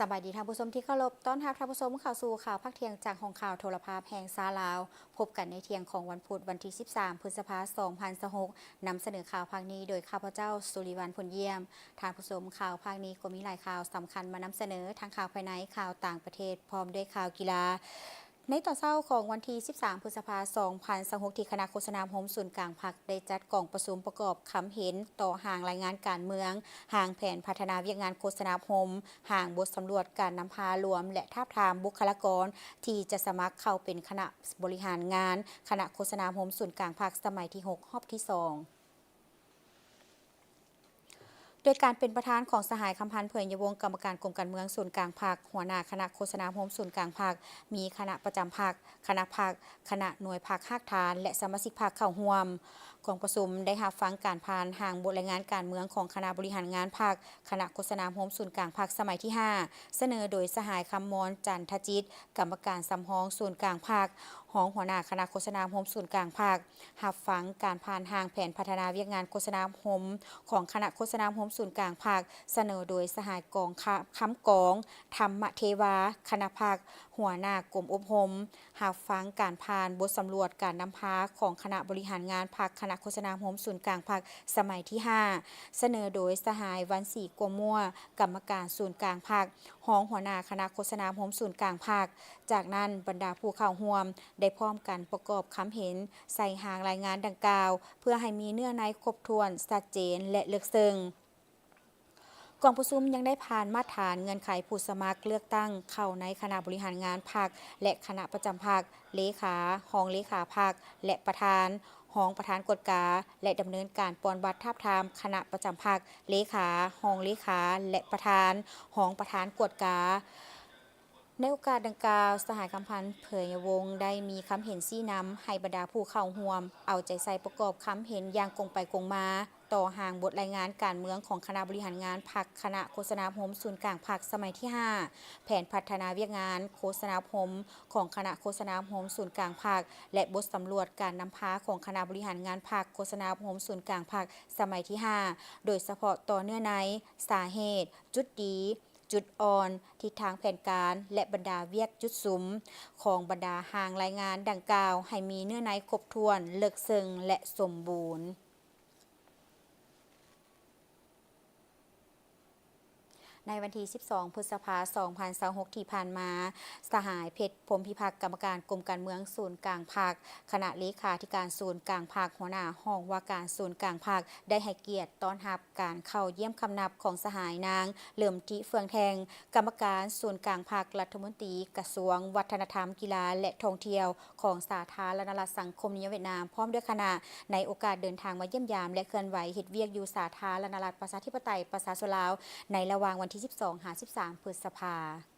สบายดีท่านผู้ชมที่เคารพต้อนรับท่านผู้ชมเข้าสู่ข่าวภาคเที่ยงจากของข่าวโทรภาพแห่งซาลาวพบกันในเที่ยงของวันพุธวันที่ 13 พฤษภาคม 2026นำเสนอข่าวภาคนี้โดยข้าพเจ้าสุริวัลย์ พลเยี่ยมท่านผู้ชมข่าวภาคนี้ก็มีหลายข่าวสำคัญมานำเสนอทั้งข่าวภายในข่าวต่างประเทศพร้อมด้วยข่าวกีฬาในตอนเช้าของวันที่ 13 พฤษภาคม 2026ที่คณะโฆษณาโฮมศูนย์กลางพรรคได้จัดกล่องประชุมประกอบคำเห็นต่อห่างรายงานการเมืองห่างแผนพัฒนาเวียกงานโฆษณาโฮมห่างบทสำรวจการนำพารวมและทาบทามบุคลากรที่จะสมัครเข้าเป็นคณะบริหารงานคณะโฆษณาโฮมศูนย์กลางพรรคสมัยที่ 6 รอบที่ 2โดยการเป็นประธานของสหายคำพันธ์เผยยวงศ์กรรมการกรมการเมืองส่วนกลางพรรคหัวหน้าคณะโฆษณาโฮมส่วนกลางพรรคมีคณะประจำพรรคคณะพรรคคณะหน่วยพรรคภาคฐานและสมาชิกพรรคเข้าร่วมกองประชุมได้รับฟังการผ่านห่างบทรายงานการเมืองของคณะบริหารงานพรรคคณะโฆษณาโฮมส่วนกลางพรรคสมัยที่ 5 เสนอโดยสหายคำมอนจันทจิตกรรมการสำรองส่วนกลางพรรครองหัวหน้าคณะโฆษณาโฮมส่วนกลางพรรครับฟังการผ่านห่างแผนพัฒนาเวียกงานโฆษณาโฮมของคณะโฆษณาโฮมส่วนกลางพรรคเสนอโดยสหายกองค้ำกองธรรมเทวาคณะพรรคหัวหน้ากรมอบรมรับฟังการผ่านบทสำรวจการนำพาของคณะบริหารงานพรรคคณะโฆษณาโฮมส่วนกลางพรรคสมัยที่ 5 เสนอโดยสหายวันศรีกัวมั่วกรรมการศูนย์กลางพรรครองหัวหน้าคณะโฆษณาโฮมส่วนกลางพรรคจากนั้นบรรดาผู้เข้าร่วมได้พร้อมกันประกอบคำเห็นใส่หางรายงานดังกล่าวเพื่อให้มีเนื้อในครบถ้วนชัดเจนและลึกซึ้งกองประชุมยังได้ผ่านมาตรฐานเงื่อนไขผู้สมัครเลือกตั้งเข้าในคณะบริหารงานพรรคและคณะประจำพรรคเลขาห้องเลขาพรรคและประธานห้องประธานกฎกาและดำเนินการปอนบัตรทาบทามคณะประจำพรรคเลขาห้องเลขาและประธานห้องประธานกฎกาในโอกาสดังกล่าวสหกำพันธ์เผยวงศ์ได้มีคำเห็นชี้นำให้บรรดาผู้เข้าร่วมเอาใจใส่ประกอบคำเห็นอย่างกงไปกงมาต่อห่างบทรายงานการเมืองของคณะบริหารงานพรรคคณะโฆษณาโฮมศูนย์กลางพรรคสมัยที่ 5 แผนพัฒนาเวียกงานโฆษณาโฮมของคณะโฆษณาโฮมศูนย์กลางพรรคและบทสำรวจการนำพาของคณะบริหารงานพรรคโฆษณาโฮมศูนย์กลางพรรคสมัยที่ 5 โดยเฉพาะต่อเนื่องในสาเหตุจุดดีจุดอ่อนทิศทางแผนการและบรรดาเวียกจุดสุมของบรรดาห่างรายงานดังกล่าวให้มีเนื้อในครบถ้วนลึกซึ้งและสมบูรณ์ในวันที่ 12 พฤษภาคม 2026 ที่ผ่านมา สหายเพชรพรหมพิพัฒน์กรรมการกรมการเมืองศูนย์กลางพรรคคณะเลขาธิการศูนย์กลางพรรคหัวหน้าห้องว่าการศูนย์กลางพรรคได้ให้เกียรติต้อนรับการเข้าเยี่ยมคำนับของสหายนางเหลิมทิเฟืองแทงกรรมการศูนย์กลางพรรครัฐมนตรีกระทรวงวัฒนธรรมกีฬาและท่องเที่ยวของสาธารณรัฐสังคมนิยมเวียดนามพร้อมด้วยคณะในโอกาสเดินทางมาเยี่ยมยามและเคลื่อนไหวเฮ็ดเวียกอยู่สาธารณรัฐประชาธิปไตยประชาชนลาวในระหว่างวันที่ 12-13 พฤษภาคม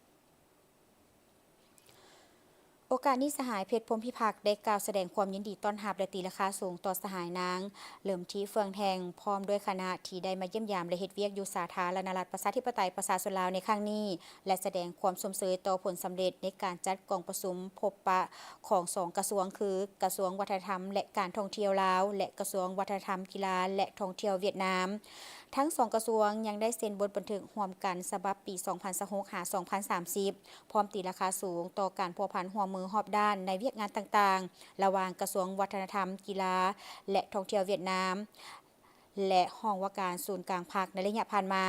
โอกาสนี้สหายเพชรพรหมพิพัฒน์ได้กล่าวแสดงความยินดีต้อนรับและตีราคาสูงต่อสหายนางเหลิมทีเฟืองแทงพร้อมด้วยคณะที่ได้มาเยี่ยมยามและเฮ็ดเวียกอยู่สาธารณรัฐประชาธิปไตยประชาชนลาวในครั้งนี้และแสดงความสมเสยต่อผลสำเร็จในการจัดกองประชุมพบปะของ2กระทรวงคือกระทรวงวัฒนธรรมและการท่องเที่ยวลาวและกระทรวงวัฒนธรรมกีฬาและท่องเที่ยวเวียดนามทั้ง2กระทรวงยังได้เซ็นบทบันทึกร่วมกันฉบับปี 2026 หา 2030 พร้อมตีราคาสูงต่อการพัวพันร่วมมือรอบด้านในเวียกงานต่างๆ ระหว่างกระทรวงวัฒนธรรมกีฬาและท่องเที่ยวเวียดนามและห้องว่าการศูนย์กลางพรรคในระยะผ่านมา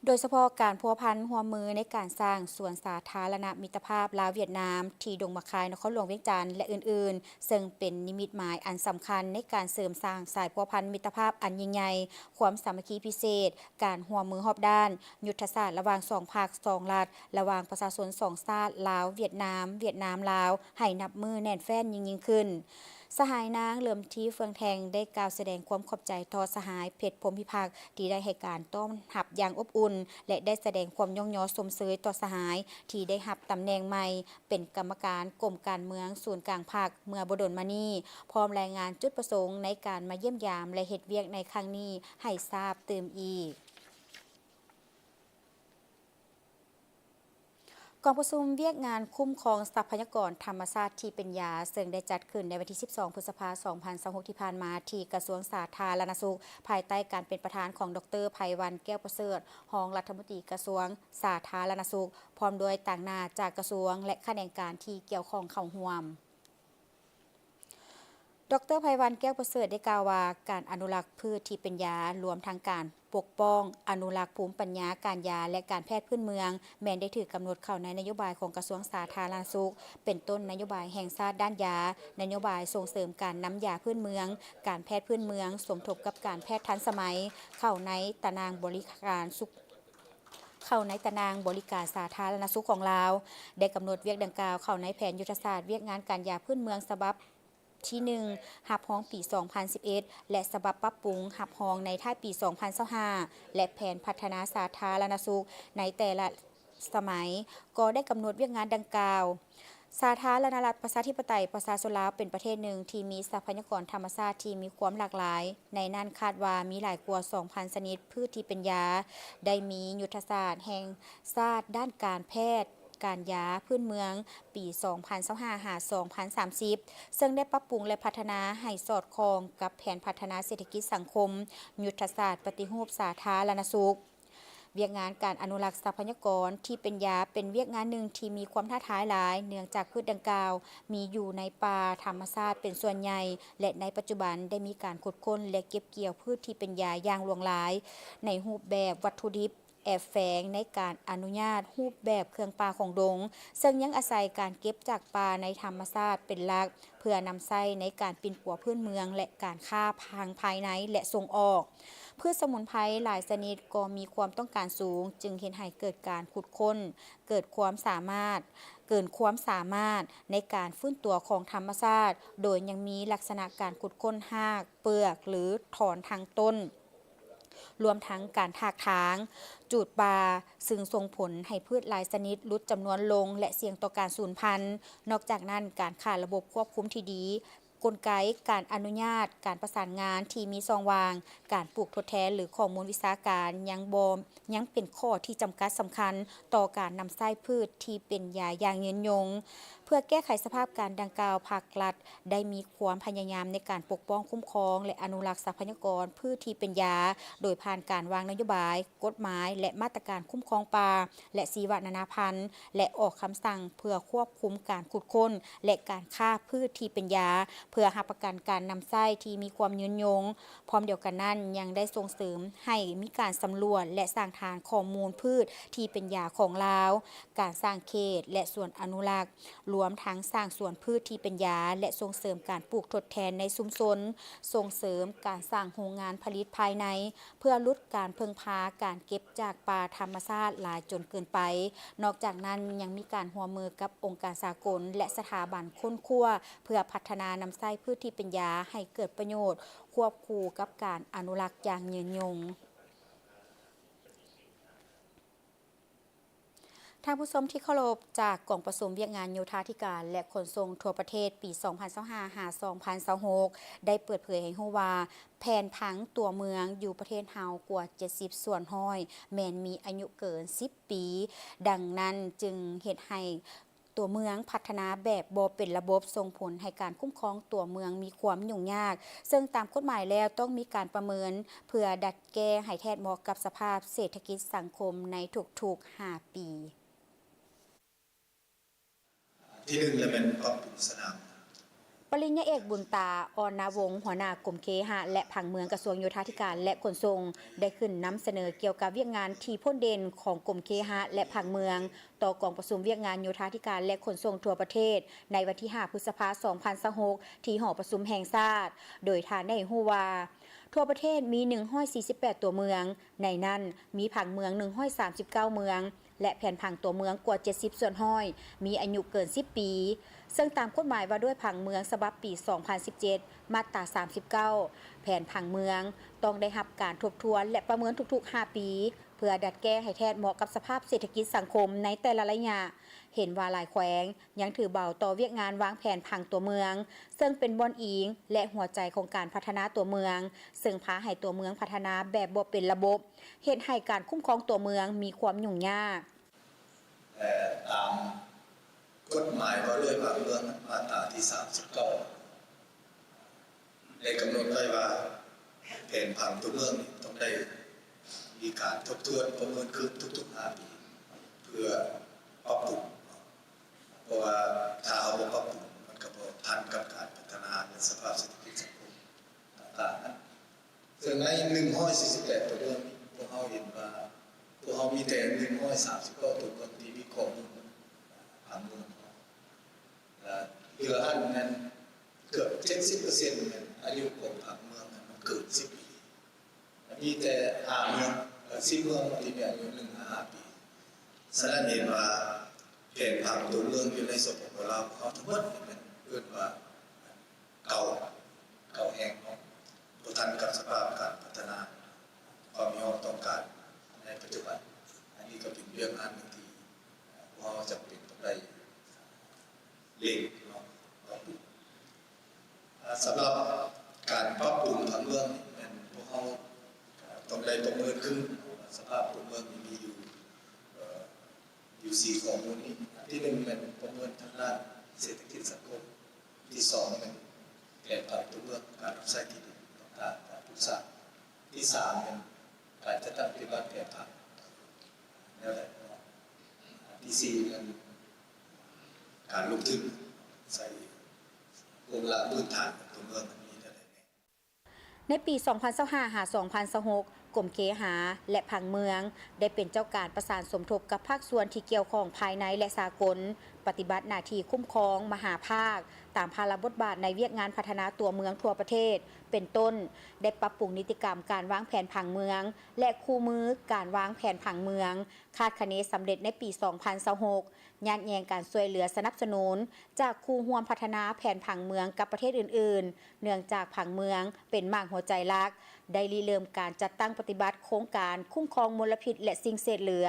โดยเฉพาะการพัวพันร่วมมือในการสร้างสวนสาธารณมิตรภาพลาวเวียดนามที่ดงมะคายนครหลวงเวียงจันทน์และอื่นๆซึ่งเป็นนิมิตหมายอันสำคัญในการเสริมสร้างสายพัวพันมิตรภาพอันยิ่งใหญ่ความสามัคคีพิเศษการร่วมมือรอบด้านยุทธศาสตร์ระหว่าง2ภาค2รัฐระหว่างประชาชน2ชาติลาวเวียดนามลาวให้นับมือแน่นแฟ้นยิ่งขึ้นสหายนางเหลิมทีเฟืองแทงได้กล่าวแสดงความขอบใจต่อสหายเพชรพรหมพิพัฒน์ที่ได้ให้การต้อนรับอย่างอบอุ่นและได้แสดงความย่องยอสมเสยต่อสหายที่ได้รับตำแหน่งใหม่เป็นกรรมการกรมการเมืองศูนย์กลางพรรคเมื่อบ่ดลมานี้พร้อมรายงานจุดประสงค์ในการมาเยี่ยมยามและเฮ็ดเวียกในครั้งนี้ให้ทราบเติมอีก กองประชุมเวียกงานคุ้มครองทรัพยากรธรรมชาติที่เป็นยาซึ่งได้จัดขึ้นในวันที่ 12 พฤษภาคม 2026 ที่ผ่านมาที่กระทรวงสาธารณสุขภายใต้การเป็นประธานของดร.ไพวันแก้วประเสริฐรองรัฐมนตรีกระทรวงสาธารณสุขพร้อมด้วยต่างหน้าจากกระทรวงและข้าราชการที่เกี่ยวข้องเข้าร่วม ดร.ไพวันแก้วประเสริฐได้กล่าวว่าการอนุรักษ์พืชที่เป็นยารวมทั้งการปกป้องอนุรักษ์ภูมิปัญญาการยาและการแพทย์พื้นเมืองแม้นได้ถือกำหนดเข้าในนโยบายของกระทรวงสาธารณสุขเป็นต้นนโยบายแห่งชาติด้านยานโยบายส่งเสริมการนำยาพื้นเมืองการแพทย์พื้นเมืองสมทบกับการแพทย์ทันสมัยเข้าในตารางบริการสาธารณสุขของลาวได้กำหนดเวียกดังกล่าวเข้าในแผนยุทธศาสตร์เวียกงานการยาพื้นเมืองฉบับที่1หับฮ้องปี 2011 และฉบับปรับปรุงหับฮ้องในท้ายปี 2025 และแผนพัฒนาสาธารณสุขในแต่ละสมัยก็ได้กำหนดเวียกงานดังกล่าวสาธารณรัฐประชาธิปไตยประชาชนลาวเป็นประเทศหนึ่งที่มีทรัพยากรธรรมชาติที่มีความหลากหลายในนั้นคาดว่ามีหลายกว่า 2,000 ชนิดพืชที่เป็นยาได้มียุทธศาสตร์แห่งชาติด้านการแพทย์การยาพื้นเมืองปี 2025-2030 ซึ่งได้ปรับปรุงและพัฒนาให้สอดคล้องกับแผนพัฒนาเศรษฐกิจสังคมยุทธศาสตร์ปฏิรูปสาธารณสุขเวียกงานการอนุรักษ์ทรัพยากรที่เป็นยาเป็นเวียกงานหนึ่งที่มีความท้าทายหลายเนื่องจากพืชดังกล่าวมีอยู่ในป่าธรรมชาติเป็นส่วนใหญ่และในปัจจุบันได้มีการขุดค้นและเก็บเกี่ยวพืชที่เป็นยาอย่างหลวงหลายในรูปแบบวัตถุดิบแอบแฝงในการอนุญาตรูปแบบเครื่องป่าของดงซึ่งยังอาศัยการเก็บจากป่าในธรรมชาติเป็นหลักเพื่อนำใช้ในการปิ่นปัวพื้นเมืองและการค้าทางภายในและส่งออกพืชสมุนไพรหลายชนิดก็มีความต้องการสูงจึงเห็นให้เกิดการขุดค้นเกิดความสามารถในการฟื้นตัวของธรรมชาติโดยยังมีลักษณะการขุดค้นหากเปลือกหรือถอนทางต้นรวมทั้งการถากถางจูดป่าซึ่งส่งผลให้พืชหลายชนิดลดจำนวนลงและเสี่ยงต่อการสูญพันธุ์นอกจากนั้นการขาดระบบควบคุมที่ดีกลไกการอนุญาตการประสานงานที่มีช่องว่างการปลูกทดแทนหรือข้อมูลวิชาการยังเป็นข้อที่จำกัดสำคัญต่อการนำไส้พืชที่เป็นยาอย่างยืนยงเพื่อแก้ไขสภาพการดังกล่าวภาครัฐได้มีความพยายามในการปกป้องคุ้มครองและอนุรักษ์ทรัพยากรพืชที่เป็นยาโดยผ่านการวางนโยบายกฎหมายและมาตรการคุ้มครองป่าและชีวนานาพันธุ์และออกคำสั่งเพื่อควบคุมการขุดค้นและการฆ่าพืชที่เป็นยาเพื่อรับประกันการนำไส้ที่มีความยืนยงพร้อมเดียวกันนั้นยังได้ส่งเสริมให้มีการสำรวจและสร้างฐานข้อมูลพืชที่เป็นยาของลาวการสร้างเขตและส่วนอนุรักษ์รวมทั้งสร้างสวนพืชที่เป็นยาและส่งเสริมการปลูกทดแทนในชุมชนส่งเสริมการสร้างโรงงานผลิตภายในเพื่อลดการพึ่งพาการเก็บจากป่าธรรมชาติหลายจนเกินไปนอกจากนั้นยังมีการร่วมมือกับองค์การสากลและสถาบันค้นคว้าเพื่อพัฒนานำไส้พืชที่เป็นยาให้เกิดประโยชน์ควบคู่กับการอนุรักษ์อย่างยืนยงท่านผู้ชมที่เคารพจากกองประชุมเวียกงานโยธาธิการและขนส่งทั่วประเทศปี 2025-2026 ได้เปิดเผยให้รู้ว่าแผนผังตัวเมืองอยู่ประเทศเฮากว่า 70 ส่วนห้อยแม้นมีอายุเกิน 10 ปี ดังนั้นจึงเฮ็ดให้ตัวเมืองพัฒนาแบบบ่เป็นระบบส่งผลให้การคุ้มครองตัวเมืองมีความยุ่งยากซึ่งตามกฎหมายแล้วต้องมีการประเมินเพื่อดัดแก้ให้แทนเหมาะกับสภาพเศรษฐกิจสังคมในทุกๆ 5 ปีที่หนึ่งเลยเป็นปรับปรุงสนามปริญญาเอกบุญตาออนาวงศ์หัวหน้ากรมเคหะและผังเมืองกระทรวงโยธาธิการและขนส่งได้ขึ้นนำเสนอเกี่ยวกับเวียกงานที่พ้นเด่นของกรมเคหะและผังเมืองต่อกองประชุมเวียกงานโยธาธิการและขนส่งทั่วประเทศในวันที่ 5 พฤษภาคม 2026 ที่หอประชุมแห่งชาติโดยท่านได้รู้ว่าทั่วประเทศมี148ตัวเมืองในนั้นมีผังเมือง139เมืองและแผนผังตัวเมืองกว่า70ส่วนห้อยมีอายุเกิน10ปีซึ่งตามกฎหมายว่าด้วยผังเมืองฉบับปี 2017 มาตรา 39 แผนผังเมืองต้องได้รับการทบทวนและประเมินทุกๆ 5 ปีเพื่อดัดแก้ให้แทนเหมาะกับสภาพเศรษฐกิจสังคมในแต่ละระยะเห็นว่าหลายแขวงยังถือเบาต่อเวียกงานวางแผนผังตัวเมืองซึ่งเป็นบ่อนอิงและหัวใจของการพัฒนาตัวเมืองซึ่งพาให้ตัวเมืองพัฒนาแบบบ่เป็นระบบเฮ็ดให้การคุ้มครองตัวเมืองมีความยุ่งยาก แต่ตามกฎหมายว่าด้วยผังเมืองมาตราที่39ได้กำหนดไว้ว่าแผนผังตัวเมืองต้องได้มีการทบทวนประเมินขึ้นทุกๆ5 ปีเพื่อปรับปรุงเพราะว่าถ้าเอาปรับปรุงมันก็บ่ทันกับการพัฒนาในสภาพเศรษฐกิจสังคมต่างๆนั้นซึ่งใน148ตัวเมืองพวกเราเห็นว่าพวกเรามีแต่139ตัวเมืองที่มีข้อมูลผังเมืองเหลืออันนั้นเกือบ 70% นั้นอายุของผังเมืองนั้นมันเกิน10 ปีมีแต่5 เมือง10 เมืองที่มีอายุ1-5 ปีฉะนั้นเห็นว่าแผนผังตัวเมืองอยู่ในสปปลาวเขาทั้งหมดมันเกิดว่าเก่าแห้งเนาะบ่ทันกับสภาพการพัฒนาความมีความต้องการในปัจจุบันอันนี้ก็เป็นเรื่องอันหนึ่งที่เราจำเป็นต้องได้เร่งเนาะสำหรับการปรับปรุงผังเมืองนี่พวกเราต้องได้ประเมินขึ้นสภาพผังเมืองมีอยู่4ข้อมูลนี้ที่1เป็นประเมินทางด้านเศรษฐกิจสังคมที่2เป็นแผนผังตัวเมืองการรับใช้ที่ดินต่างๆการปลูกสร้างที่3เป็นการจัดตั้งปฏิบัติแผนผังนั่นแหละที่4เป็นการลงทุนใส่โครงหลักพื้นฐานของตัวเมืองมันมีอะไรเนี่ย ในปี 2025-2026 กรมเคหะและผังเมืองได้เป็นเจ้าการประสานสมทบกับภาคส่วนที่เกี่ยวข้องภายในและสากลปฏิบัติหน้าที่คุ้มครองมหาภาคตามภาระบทบาทในเวียกงานพัฒนาตัวเมืองทั่วประเทศเป็นต้นได้ปรับปรุงนิติกรรมการวางแผนผังเมืองและคู่มือการวางแผนผังเมืองคาดคะเนสำเร็จในปี 2026 ญาติแยงการช่วยเหลือสนับสนุนจากคู่ร่วมพัฒนาแผนผังเมืองกับประเทศอื่นๆเนื่องจากผังเมืองเป็นมากหัวใจหลักได้ริเริ่มการจัดตั้งปฏิบัติโครงการคุ้มครองมลพิษและสิ่งเศษเหลือ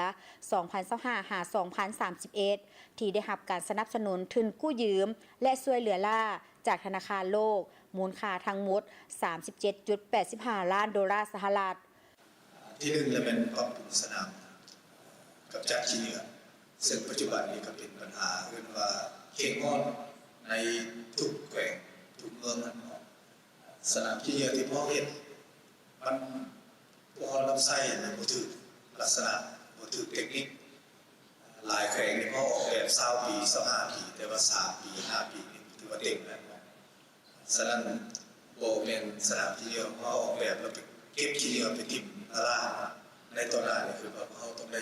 2025-2031 ที่ได้รับการสนับสนุนทุนกู้ยืมและช่วยเหลือล่าจากธนาคารโลกมูลค่าทั้งหมด 37.85 ล้านดอลลาร์สหรัฐที่1เลยเป็นปรับปรุงสนามกับจักรขี้เหงื่อซึ่งปัจจุบันนี้ก็เป็นปัญหาเรื่องว่าเข่งงอนในทุกแขวงทุกเมืองนั้นสนามขี้เหงื่อที่พ่อเห็นมันพวกเราลำไส้เนี่ยบ่ถูกลักษณะบ่ถูกเทคนิคหลายแขวงนี่พ่อออกแบบ20 ปี25 ปีแต่ว่า3 ปี 5 ปีนี่ถือว่าเด็กแล้วฉะนั้นบ่แม่นสนามขี้เหงื่อพ่อออกแบบแล้วไปเก็บขี้เหงื่อไปทิ่มล่างในตอนนั้นนี่คือว่าเขาต้องได้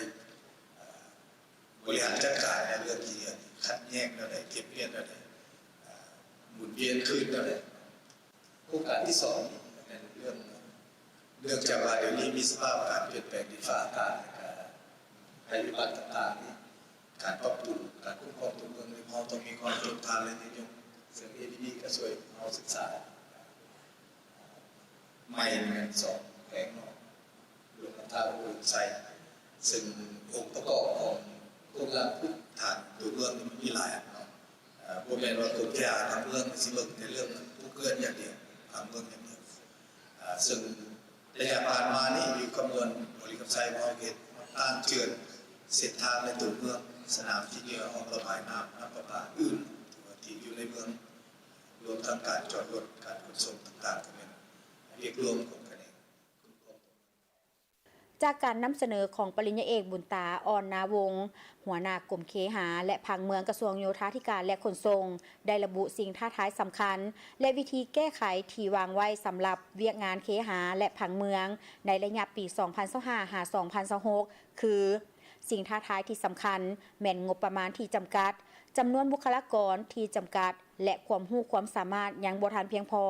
บริหารจัดการในเรื่องขี้เหงื่อคัดแยกแล้วได้เก็บเวียนแล้วได้หมุนเวียนคืนแล้วได้โครงการที่2เป็นเรื่องจากว่าเดี๋ยวนี้มีสภาพการเปลี่ยนแปลงดินฟ้าอากาศภัยพิบัติต่างๆนี่การปรับปรุงการคุ้มครองตัวเมืองนี่เราต้องมีความทนทานและนิยมซึ่ง ADB ก็ช่วยเราศึกษาไม่เหมือน2แผงเนาะรวมทั้งท่าอุ่นใส่ซึ่งองค์ประกอบของโครงการพื้นฐานตัวเมืองนี่มันมีหลายอันเนาะบ่แม่นว่ากรมกีฬาทางเมืองสิเบิ่งในเรื่องผู้เกินอย่างเดียวทางเมืองอย่างเดียวซึ่งระยะผ่านมานี่มีคำนวณบริกรรมไซมอเก็ตต้านเจือนเส้นทางในตัวเมืองสนามที่เหงื่อห้องระบายน้ำประปาอื่นที่อยู่ในเมืองรวมทั้งการจอดรถการขนส่งต่างๆก็เป็นเรียกรวมของกันเอง จากการนำเสนอของปริญญาเอกบุญตาอ่อนนาวงศ์หัวหน้ากรมเคหะและผังเมืองกระทรวงโยธาธิการและขนส่งได้ระบุสิ่งท้าทายสำคัญและวิธีแก้ไขที่วางไว้สำหรับเวียกงานเคหะและผังเมืองในระยะปี 2025-2026 คือสิ่งท้าทายที่สำคัญแม่นงบประมาณที่จำกัดจำนวนบุคลากรที่จำกัดและความรู้ความสามารถยังบ่ทันเพียงพอ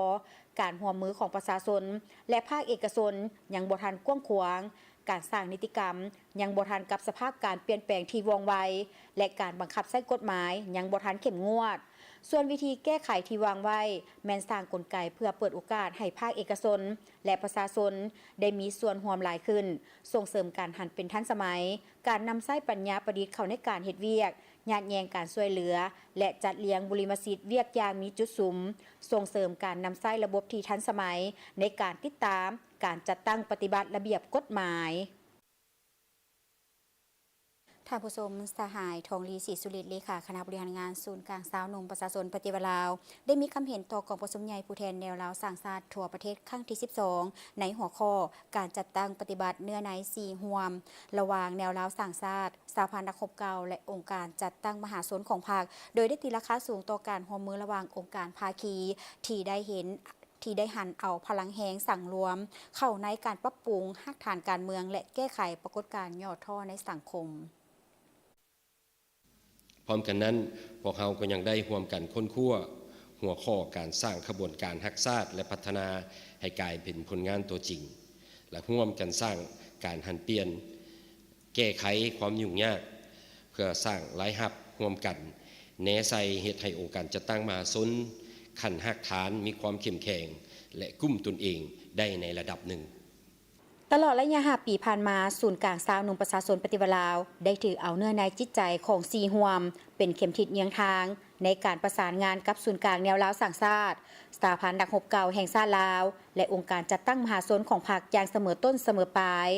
การร่วมมือของประชาชนและภาคเอกชนยังบ่ทันกว้างขวางการสร้างนิติกรรมยังบ่ทันกับสภาพการเปลี่ยนแปลงที่ว่องไวและการบังคับใช้กฎหมายยังบ่ทันเข้มงวดส่วนวิธีแก้ไขที่วางไว้แม้นสร้างกลไกเพื่อเปิดโอกาสให้ภาคเอกชนและประชาชนได้มีส่วนร่วมหลายขึ้นส่งเสริมการหันเป็นทันสมัยการนำใช้ปัญญาประดิษฐ์เข้าในการเฮ็ดเวียกญาติแยงการช่วยเหลือและจัดเลี้ยงบุริมสิทธิ์เวียกอย่างมีจุดสุมส่งเสริมการนำใช้ระบบที่ทันสมัยในการติดตามการจัดตั้งปฏิบัติระเบียบกฎหมาย ท่านผู้ชมสหายทองลีศรีสุริตเลขาคณะบริหารงานศูนย์กลางสาวหนุ่มประชาชนปฏิวัติลาวได้มีคำเห็นต่อกองประชุมใหญ่ผู้แทนแนวลาวสร้างชาติทั่วประเทศครั้งที่ 12 ในหัวข้อการจัดตั้งปฏิบัติเนื้อใน4ห่วมระหว่างแนวลาวสร้างชาติสหพันธ์นักรบเก่าและองค์การจัดตั้งมหาชนของพรรคโดยได้ตีราคาสูงต่อการร่วมมือระหว่างองค์การภาคีที่ได้หันเอาพลังแหงสั่งรวม เข้าในการปรับปรุงรากฐานการเมืองและแก้ไขปรากฏการณ์ย่อท่อในสังคมพร้อมกันนั้นพวกเราก็ยังได้ร่วมกันค้นคว้าหัวข้อการสร้างขบวนการรักษาและพัฒนาให้กลายเป็นผลงานตัวจริงและร่วมกันสร้างการหันเปลี่ยนแก้ไขความยุ่งยากเพื่อสร้างรายรับร่วมกันแนใส่เหตุให้องค์การจัดตั้งมหาชนขั้นรากฐานมีความเข้มแข็งและกุ้มตนเองได้ในระดับหนึ่งตลอดระยะ5 ปีผ่านมาศูนย์กลางสาวหนุ่มประชาชนปฏิวัติลาวได้ถือเอาเนื้อในจิตใจของ4ห่วมเป็นเข็มทิศเยียงทางในการประสานงานกับศูนย์กลางแนวลาวสร้างชาติสหพันธ์นักรบเก่าแห่งชาติลาวและองค์การจัดตั้งมหาชนของพรรคอย่างเสมอต้นเสมอปลาย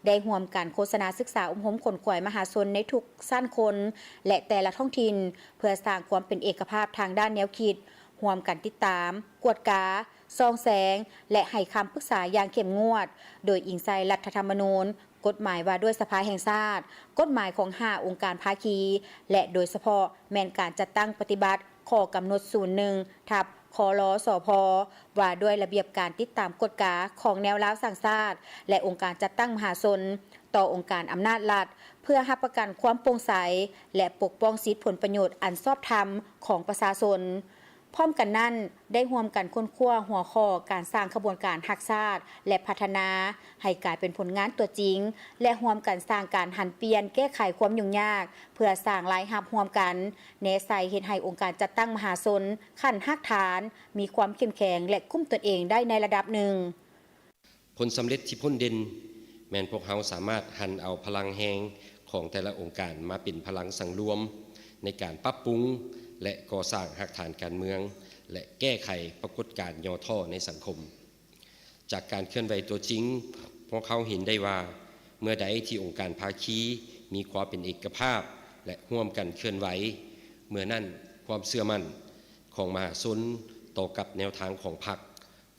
ได้ร่วมกันโฆษณาศึกษาหมขนขวายมหาชนในทุกสั้นคนและแต่ละท้องถิ่นเพื่อสร้างความเป็นเอกภาพทางด้านแนวคิดร่วมกันติดตามกวดกาซองแสงและให้คำปรึกษาอย่างเข้มงวดโดยอิงใส่รัฐธรรมนูญกฎหมายว่าด้วยสภาแห่งชาติกฎหมายของ5องค์การภาคีและโดยเฉพาะแม่นการจัดตั้งปฏิบัติข้อกำหนด01ทับคลสพว่าด้วยระเบียบการติดตามกฎกาของแนวลาวสร้างชาติและองค์การจัดตั้งมหาชนต่อองค์การอำนาจรัฐเพื่อรับประกันความโปร่งใสและปกป้องสิทธิผลประโยชน์อันชอบธรรมของประชาชนพร้อมกันนั้นได้ร่วมกันค้นคว้าหัวข้อการสร้างขบวนการรักษาและพัฒนาให้กลายเป็นผลงานตัวจริงและร่วมกันสร้างการหันเปลี่ยนแก้ไขความยุ่งยากเพื่อสร้างรายรับร่วมกันแนใส่เฮ็ดให้องค์การจัดตั้งมหาชนขั้นรากฐานมีความเข้มแข็งและคุ้มตนเองได้ในระดับหนึ่งผลสำเร็จที่พ้นเด่นแม้นพวกเราสามารถหันเอาพลังแหงของแต่ละองค์การมาเป็นพลังสังรวมในการปรับปรุงและก่อสร้างรากฐานการเมืองและแก้ไขปรากฏการณ์ย่อท่อในสังคมจากการเคลื่อนไหวตัวจริงพวกเขาเห็นได้ว่าเมื่อใดที่องค์การภาคีมีความเป็นเอกภาพและร่วมกันเคลื่อนไหวเมื่อนั้นความเชื่อมั่นของมหาชนต่อกับแนวทางของพรรค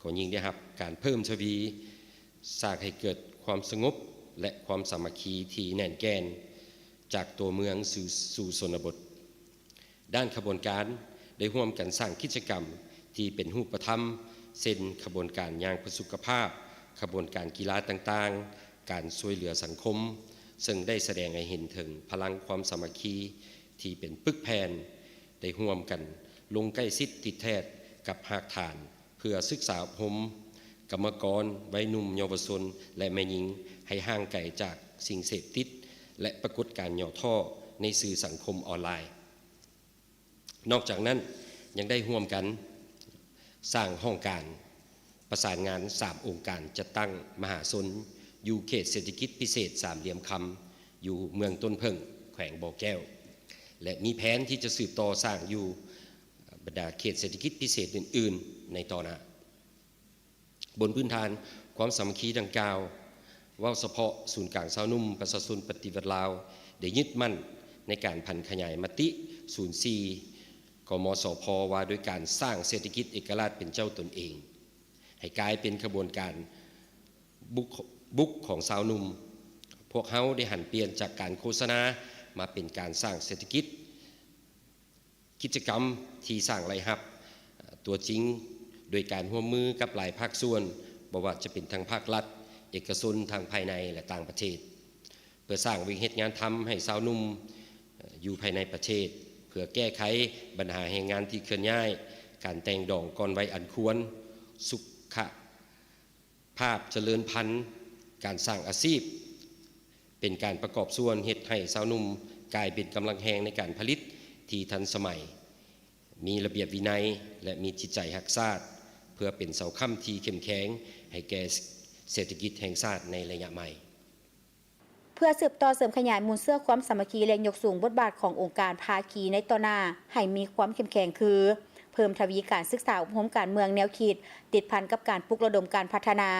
ก็ยิ่งได้รับการเพิ่มทวีสร้างให้เกิดความสงบและความสามัคคีที่แน่นแกนจากตัวเมืองสู่ชนบทด้านขบวนการได้ร่วมกันสร้างกิจกรรมที่เป็นรูปธรรมเช่นขบวนการย่างเพื่อสุขภาพขบวนการกีฬาต่างๆการช่วยเหลือสังคมซึ่งได้แสดงให้เห็นถึงพลังความสามัคคีที่เป็นปึกแผ่นได้ร่วมกันลงใกล้ชิดติดแท้กับรากฐานเพื่อศึกษาอบรมกรรมกรวัยหนุ่มเยาวชนและแม่หญิงให้ห่างไกลจากสิ่งเสพติดและปรากฏการณ์ย่อท่อในสื่อสังคมออนไลน์นอกจากนั้นยังได้ร่วมกันสร้างห้องการประสานงาน3องค์การจัดตั้งมหาชนอยู่เขตเศรษฐกิจพิเศษสามเหลี่ยมคำอยู่เมืองต้นเพิ่งแขวงบ่อแก้วและมีแผนที่จะสืบต่อสร้างอยู่บรรดาเขตเศรษฐกิจพิเศษอื่นๆในต่อหน้าบนพื้นฐานความสามัคคีดังกล่าวว่าเฉพาะศูนย์กลางสาวนุ่มประชาชนปฏิวัติลาวได้ยึดมั่นในการพันขยายมติ04กมสพว่าโดยการสร้างเศรษฐกิจเอกราชเป็นเจ้าตนเองให้กลายเป็นขบวนการบุกของสาวนุ่มพวกเขาได้หันเปลี่ยนจากการโฆษณามาเป็นการสร้างเศรษฐกิจกิจกรรมที่สร้างรายรับตัวจริงโดยการร่วมมือกับหลายภาคส่วนบ่ว่าจะเป็นทางภาครัฐเอกชนทางภายในและต่างประเทศเพื่อสร้างวิกฤตงานทำให้สาวนุ่มอยู่ภายในประเทศเพื่อแก้ไขปัญหาแรงงานที่เคลื่อนย้ายการแต่งดองก่อนวัยอันควรสุขภาพเจริญพันธุ์การสร้างอาชีพเป็นการประกอบส่วนเฮ็ดให้สาวนุ่มกลายเป็นกำลังแรงในการผลิตที่ทันสมัยมีระเบียบวินัยและมีจิตใจรักชาติเพื่อเป็นเสาค้ำที่เข้มแข็งให้แก่เศรษฐกิจแห่งชาติในระยะใหม่เพื่อสืบต่อเสริมขยายมูลเสื้อความสามัคคีและยกสูงบทบาทขององค์การภาคีในต่อหน้าให้มีความเข้มแข็งคือเพิ่มทวีการศึกษาอบรมการเมืองแนวคิดติดพันกับการปลุกระดมการพัฒนา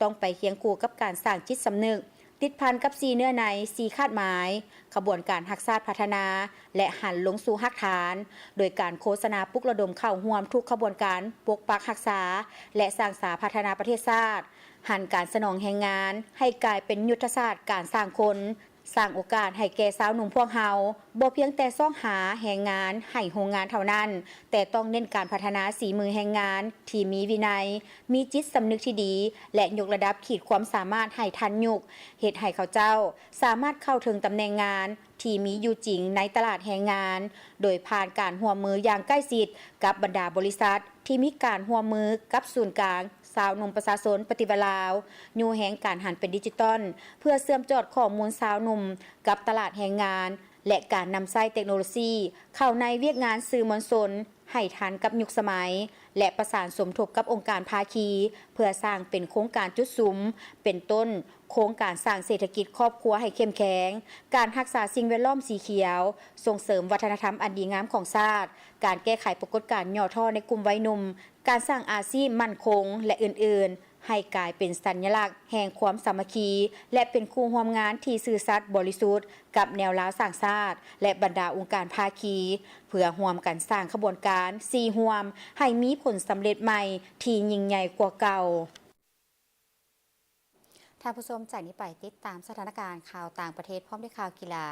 ต้องไปเคียงคู่กับการสร้างจิตสำนึก ติดพันกับ4เนื้อใน4คาดหมายขบวนการฮักษาพัฒนา และหันลงสู่ฮักฐาน โดยการโฆษณาปลุกระดมเข้าร่วมทุกขบวนการปกปักรักษา และสร้างสาพัฒนาประเทศชาติหันการสนองแรงงานให้กลายเป็นยุทธศาสตร์การสร้างคนสร้างโอกาสให้แก่สาวหนุ่มพวกเฮาบ่เพียงแต่ซ่องหาแรงงานให้โรงงานเท่านั้นแต่ต้องเน้นการพัฒนาฝีมือแรงงานที่มีวินัยมีจิตสำนึกที่ดีและยกระดับขีดความสามารถให้ทันยุคเฮ็ดให้เขาเจ้าสามารถเข้าถึงตำแหน่งงานที่มีอยู่จริงในตลาดแรงงานโดยผ่านการร่วมมืออย่างใกล้ชิดกับบรรดาบริษัทที่มีการร่วมมือกับศูนย์กลางสาวหนุ่มประชาชนปฏิบัติลาวยูแห่งการหันเป็นดิจิตอลเพื่อเชื่อมจอดข้อมูลสาวหนุ่มกับตลาดแรงงานและการนำใช้เทคโนโลยีเข้าในเวียกงานสื่อมวลชนให้ทันกับยุคสมัยและประสานสมทบกับองค์การภาคีเพื่อสร้างเป็นโครงการจุดสุมเป็นต้นโครงการสร้างเศรษฐกิจครอบครัวให้เข้มแข็งการรักษาสิ่งแวดล้อมสีเขียวส่งเสริมวัฒนธรรมอันดีงามของชาติการแก้ไขปรากฏการณ์ย่อท่อในกลุ่มวัยหนุ่มการสร้างอาชีพมั่นคงและอื่นๆให้กลายเป็นสัญลักษณ์แห่งความสามัคคีและเป็นคู่ร่วมงานที่ซื่อสัตย์บริสุทธิ์กับแนวลาวสร้างชาติและบรรดาองค์การภาคีเพื่อร่วมกันสร้างขบวนการ4ร่วมให้มีผลสำเร็จใหม่ที่ยิ่งใหญ่กว่าเก่าท่านผู้ชมจากนี้ไปติดตามสถานการณ์ข่าวต่างประเทศพร้อมด้วยข่าวกีฬา